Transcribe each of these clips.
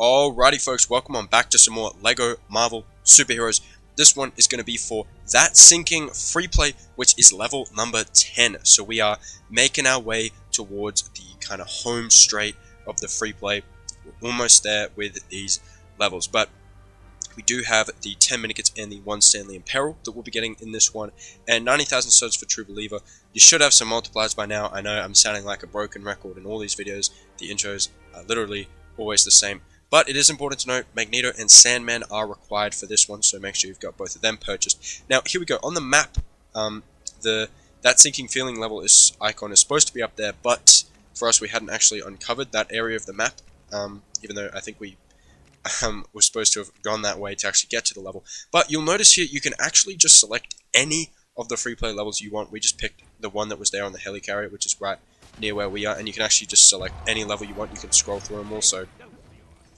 Alrighty folks, welcome on back to some more LEGO Marvel Superheroes. This one is going to be for That Sinking Free Play, which is level number 10. So we are making our way towards the kind of home straight of the free play. We're almost there with these levels, but we do have the 10 Minikits and the 1 Stanley and Peril that we'll be getting in this one, and 90,000 studs for True Believer. You should have some multipliers by now. I know I'm sounding like a broken record in all these videos. The intros are literally always the same. But it is important to note, Magneto and Sandman are required for this one, so make sure you've got both of them purchased. Now, here we go. On the map, that sinking feeling level icon is supposed to be up there, but for us, we hadn't actually uncovered that area of the map, even though I think we were supposed to have gone that way to actually get to the level. But you'll notice here, you can actually just select any of the free play levels you want. We just picked the one that was there on the helicarrier, which is right near where we are, and you can actually just select any level you want. You can scroll through them also.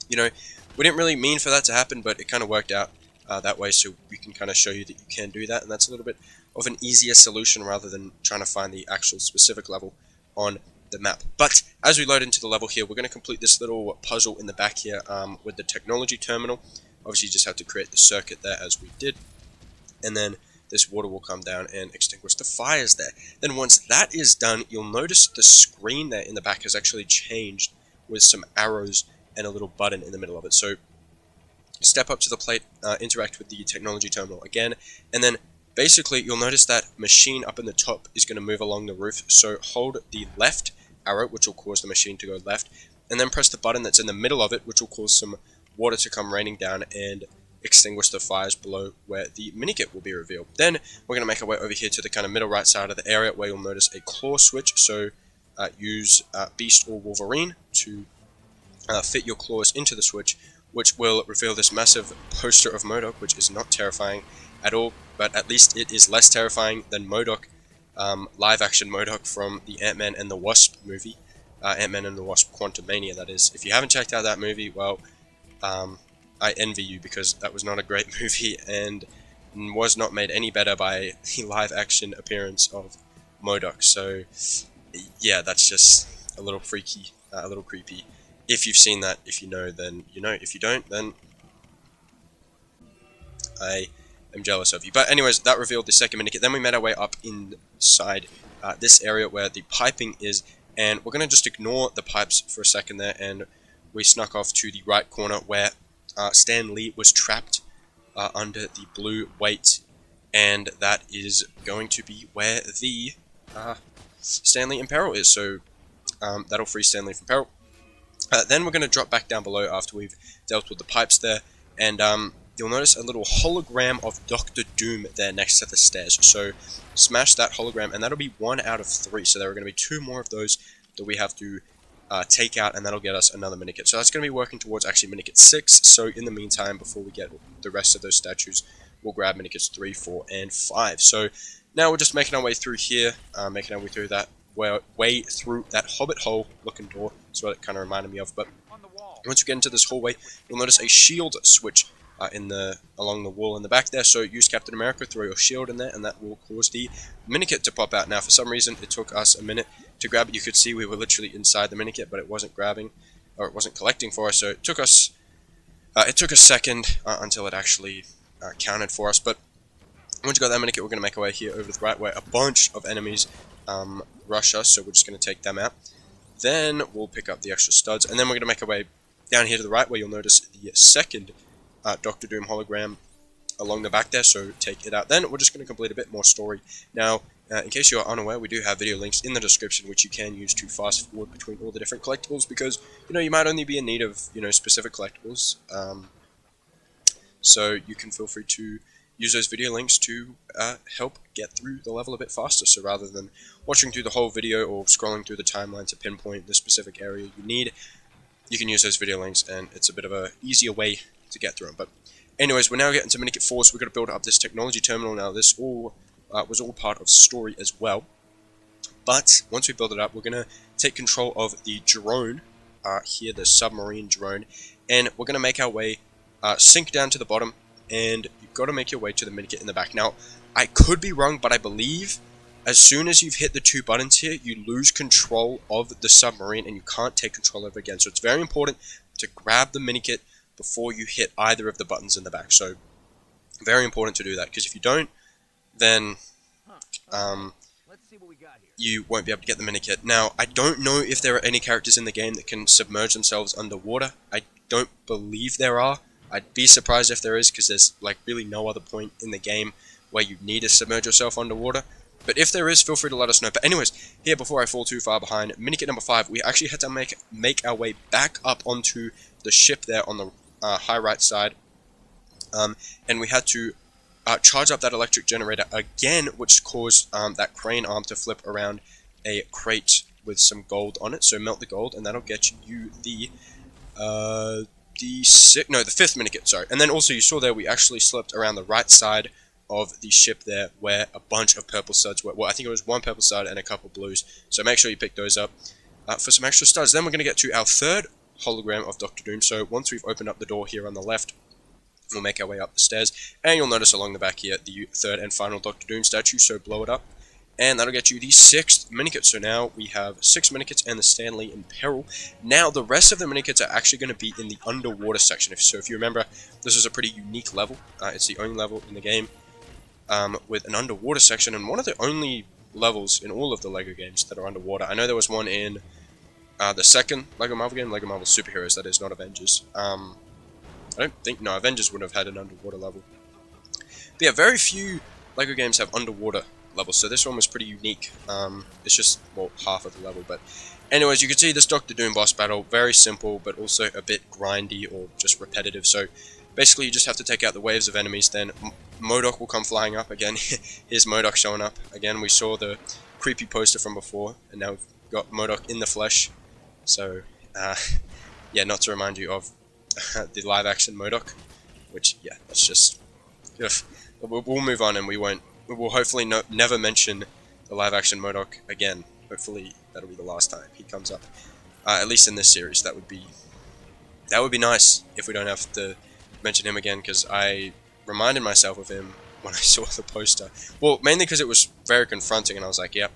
You know, we didn't really mean for that to happen, but it kind of worked out that way, so we can kind of show you that you can do that, and that's a little bit of an easier solution rather than trying to find the actual specific level on the map. But as we load into the level here, we're going to complete this little puzzle in the back here with the technology terminal. Obviously, you just have to create the circuit there as we did, and then this water will come down and extinguish the fires there. Then once that is done, you'll notice the screen there in the back has actually changed with some arrows and a little button in the middle of it. So step up to the plate, interact with the technology terminal again, and then basically you'll notice that machine up in the top is going to move along the roof. So hold the left arrow, which will cause the machine to go left, and then press the button that's in the middle of it, which will cause some water to come raining down and extinguish the fires below where the Minikit will be revealed. Then we're going to make our way over here to the kind of middle right side of the area where you'll notice a claw switch. So use Beast or Wolverine to fit your claws into the switch, which will reveal this massive poster of MODOK, which is not terrifying at all, but at least it is less terrifying than MODOK, live-action MODOK from the Ant-Man and the Wasp movie, Ant-Man and the Wasp Quantumania, that is. If you haven't checked out that movie, well, I envy you, because that was not a great movie and was not made any better by the live-action appearance of MODOK. So, yeah, that's just a little freaky, a little creepy. If you've seen that, if you know, then you know. If you don't, then I am jealous of you. But anyways, that revealed the second Minikit. Then we made our way up inside this area where the piping is, and we're going to just ignore the pipes for a second there, and we snuck off to the right corner where Stan Lee was trapped under the blue weight, and that is going to be where the Stanley and Peril is. So that'll free Stanley from Peril. Then we're going to drop back down below after we've dealt with the pipes there, and you'll notice a little hologram of Dr. Doom there next to the stairs. So smash that hologram, and that'll be 1 out of 3. So there are going to be 2 more of those that we have to take out, and that'll get us another Minikit. So that's going to be working towards actually Minikit 6. So in the meantime, before we get the rest of those statues, we'll grab Minikits 3, 4, and 5. So now we're just making our way through here, making our way through that hobbit hole looking door. That's what it kind of reminded me of. But once you get into this hallway, you'll notice a shield switch along the wall in the back there. So use Captain America, throw your shield in there, and that will cause the Minikit to pop out. Now, for some reason, it took us a minute to grab it. You could see we were literally inside the Minikit, but it wasn't grabbing, or it wasn't collecting for us. So it took us a second until it actually counted for us. But once you got that Minikit, we're going to make our way here over to the right, where a bunch of enemies rush us, so we're just going to take them out. Then we'll pick up the extra studs, and then we're going to make our way down here to the right, where you'll notice the second Dr. Doom hologram along the back there, so take it out. Then we're just going to complete a bit more story. Now, in case you are unaware, we do have video links in the description, which you can use to fast forward between all the different collectibles, because, you know, you might only be in need of, you know, specific collectibles. So you can feel free to use those video links to help get through the level a bit faster. So rather than watching through the whole video or scrolling through the timeline to pinpoint the specific area you need, you can use those video links, and it's a bit of a easier way to get through them. But anyways, we're now getting to Minikit 4, so we've got to build up this technology terminal. Now, this was all part of story as well. But once we build it up, we're going to take control of the drone here, the submarine drone, and we're going to make our way, sink down to the bottom, and you've got to make your way to the Minikit in the back. Now, I could be wrong, but I believe as soon as you've hit the 2 buttons here, you lose control of the submarine and you can't take control of it again. So it's very important to grab the Minikit before you hit either of the buttons in the back. So very important to do that, because if you don't, then you won't be able to get the Minikit. Now, I don't know if there are any characters in the game that can submerge themselves underwater. I don't believe there are. I'd be surprised if there is, because there's like really no other point in the game where you need to submerge yourself underwater. But if there is, feel free to let us know. But anyways, here, before I fall too far behind, Minikit number 5, we actually had to make our way back up onto the ship there on the high right side. And we had to charge up that electric generator again, which caused that crane arm to flip around a crate with some gold on it. So melt the gold, and that'll get you the fifth Minikit, sorry. And then also you saw there we actually slipped around the right side of the ship there, where a bunch of purple studs were. Well, I think it was one purple stud and a couple blues. So make sure you pick those up for some extra studs. Then we're going to get to our third hologram of Dr. Doom. So once we've opened up the door here on the left, we'll make our way up the stairs, and you'll notice along the back here the third and final Dr. Doom statue, so blow it up, and that'll get you the 6th Minikit. So now we have 6 Minikits and the Stanley and Peril. Now the rest of the Minikits are actually going to be in the underwater section. So if you remember, this is a pretty unique level. It's the only level in the game with an underwater section, and one of the only levels in all of the LEGO games that are underwater. I know there was one in the second LEGO Marvel game, LEGO Marvel Superheroes, that is, not Avengers. I don't think, no, Avengers would have had an underwater level. But yeah, very few LEGO games have underwater levels, so this one was pretty unique. It's just, well, half of the level. But anyways, you can see this Dr. Doom boss battle, very simple, but also a bit grindy or just repetitive. So basically you just have to take out the waves of enemies, then MODOK will come flying up again. Here's MODOK showing up. Again, we saw the creepy poster from before, and now we've got MODOK in the flesh. So, yeah, not to remind you of the live-action MODOK, which, yeah, that's just... We'll move on, and we will hopefully never mention the live-action MODOK again. Hopefully that'll be the last time he comes up, at least in this series. That would be nice if we don't have to mention him again, because I reminded myself of him when I saw the poster. Well, mainly because it was very confronting, and I was like, yep.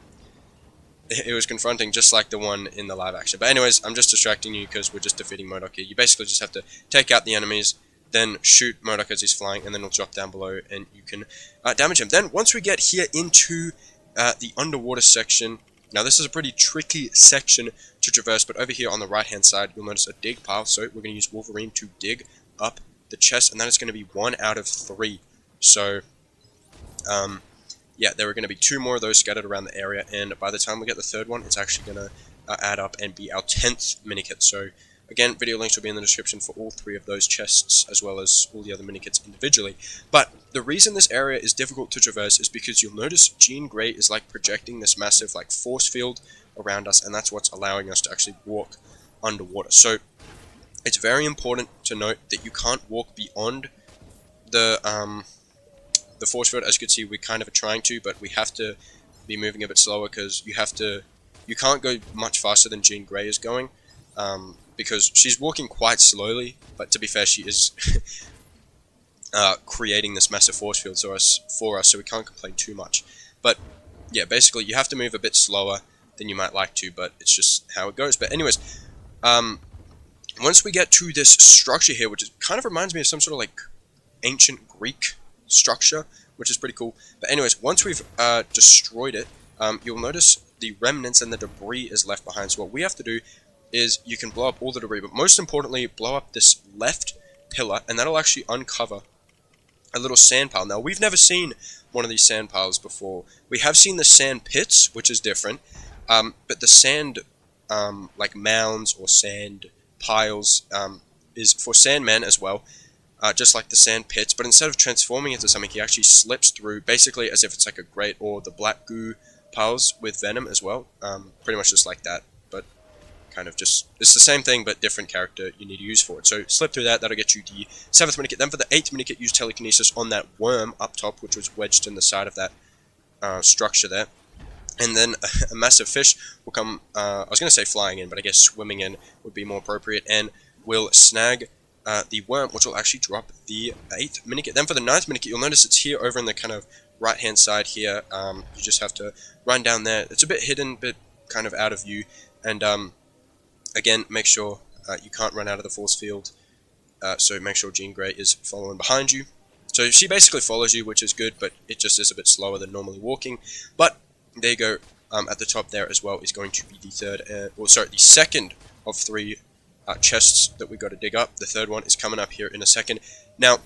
It was confronting, just like the one in the live action. But anyways, I'm just distracting you because we're just defeating MODOK here. You basically just have to take out the enemies, then shoot MODOK as he's flying, and then he'll drop down below and you can damage him. Then once we get here into the underwater section, now this is a pretty tricky section to traverse, but over here on the right hand side you'll notice a dig pile. So we're going to use Wolverine to dig up the chest, and that is going to be 1 out of 3. So yeah, there are going to be 2 more of those scattered around the area, and by the time we get the 3rd one, it's actually going to add up and be our 10th Minikit. So again, video links will be in the description for all 3 of those chests, as well as all the other Minikits individually. But the reason this area is difficult to traverse is because you'll notice Jean Grey is like projecting this massive like force field around us, and that's what's allowing us to actually walk underwater. So it's very important to note that you can't walk beyond the force field. As you can see, we kind of are trying to, but we have to be moving a bit slower, because you can't go much faster than Jean Grey is going, because she's walking quite slowly, but to be fair, she is creating this massive force field for us, so we can't complain too much. But yeah, basically you have to move a bit slower than you might like to, but it's just how it goes. But anyways, once we get to this structure here, which kind of reminds me of some sort of like ancient Greek structure, which is pretty cool. But anyways, once we've destroyed it, you'll notice the remnants and the debris is left behind. So what we have to do is, you can blow up all the debris, but most importantly, blow up this left pillar, and that'll actually uncover a little sand pile. Now, we've never seen one of these sand piles before. We have seen the sand pits, which is different, but the sand like mounds or sand piles is for Sandman as well, just like the sand pits, but instead of transforming into something, he actually slips through, basically as if it's like a grate, or the black goo piles with Venom as well, pretty much just like that, but kind of just, it's the same thing, but different character you need to use for it. So slip through that, that'll get you the 7th Minikit. Then for the 8th Minikit, use telekinesis on that worm up top, which was wedged in the side of that structure there. And then a massive fish will come, I was going to say flying in, but I guess swimming in would be more appropriate, and will snag the worm, which will actually drop the 8th Minikit. Then for the 9th Minikit, you'll notice it's here over in the kind of right hand side here. You just have to run down there. It's a bit hidden, but kind of out of view, and again, make sure You can't run out of the force field, so make sure Jean Grey is following behind you. So she basically follows you, which is good, but it just is a bit slower than normally walking. But there you go. At the top there as well is going to be the second of 3 chests that we got to dig up. The third one is coming up here in a second. Now,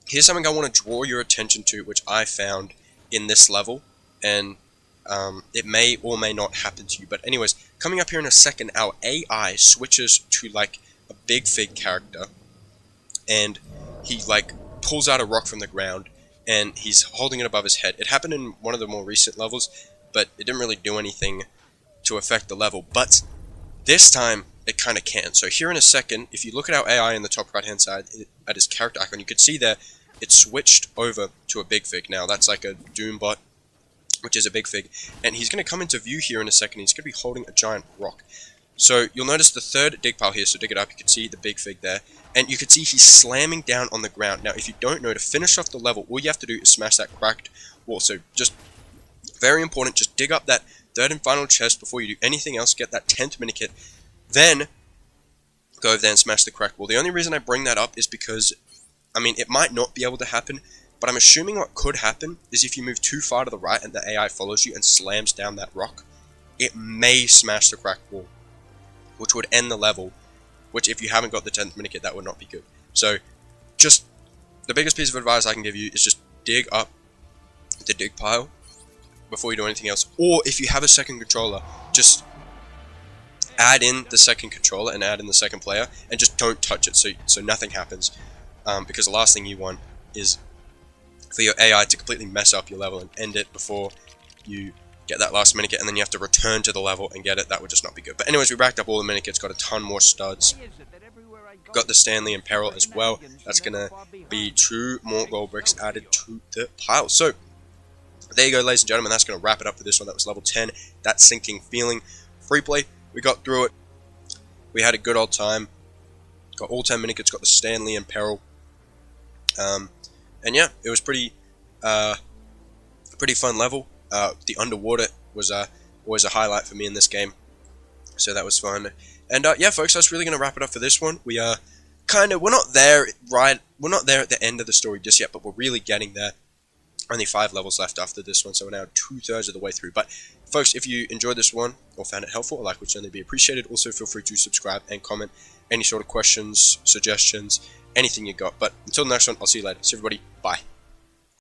here's something I want to draw your attention to, which I found in this level, and it may or may not happen to you. But anyways, coming up here in a second, our AI switches to like a big fig character, and he like pulls out a rock from the ground, and he's holding it above his head. It happened in one of the more recent levels, but it didn't really do anything to affect the level. But this time, it kind of can. So here in a second, if you look at our AI in the top right-hand side, at his character icon, you can see there, it switched over to a big fig. Now, that's like a Doombot, which is a big fig. And he's going to come into view here in a second. He's going to be holding a giant rock. So you'll notice the third dig pile here, so dig it up, you can see the big fig there. And you can see he's slamming down on the ground. Now, if you don't know, to finish off the level, all you have to do is smash that cracked wall. So just, very important, just dig up that third and final chest before you do anything else, get that 10th Minikit, then go over there and smash the cracked wall. The only reason I bring that up is because, I mean, it might not be able to happen, but I'm assuming what could happen is if you move too far to the right and the AI follows you and slams down that rock, it may smash the cracked wall, which would end the level, which if you haven't got the 10th Minikit, that would not be good. So, just, the biggest piece of advice I can give you is just dig up the dig pile before you do anything else. Or, if you have a second controller, just add in the second controller and add in the second player, and just don't touch it so nothing happens. Because the last thing you want is for your AI to completely mess up your level and end it before you get that last Minikit, and then you have to return to the level and get it. That would just not be good. But anyways, we racked up all the Minikits, got a ton more studs. Got the Stanley and Peril as well. That's going to be 2 more gold bricks added to the pile. So, there you go, ladies and gentlemen. That's going to wrap it up for this one. That was level 10. That sinking feeling. Free play. We got through it. We had a good old time. Got all 10 Minikits. Got the Stanley and Peril. And yeah, it was pretty fun level. The underwater was always a highlight for me in this game, so that was fun. And yeah, folks, that's really gonna wrap it up for this one. We are we're not there at the end of the story just yet, but we're really getting there. Only 5 levels left after this one, so we're now 2/3 of the way through. But folks, if you enjoyed this one or found it helpful, a like would certainly be appreciated. Also, feel free to subscribe and comment any sort of questions, suggestions, anything you got. But until the next one, I'll see you later. So everybody, bye.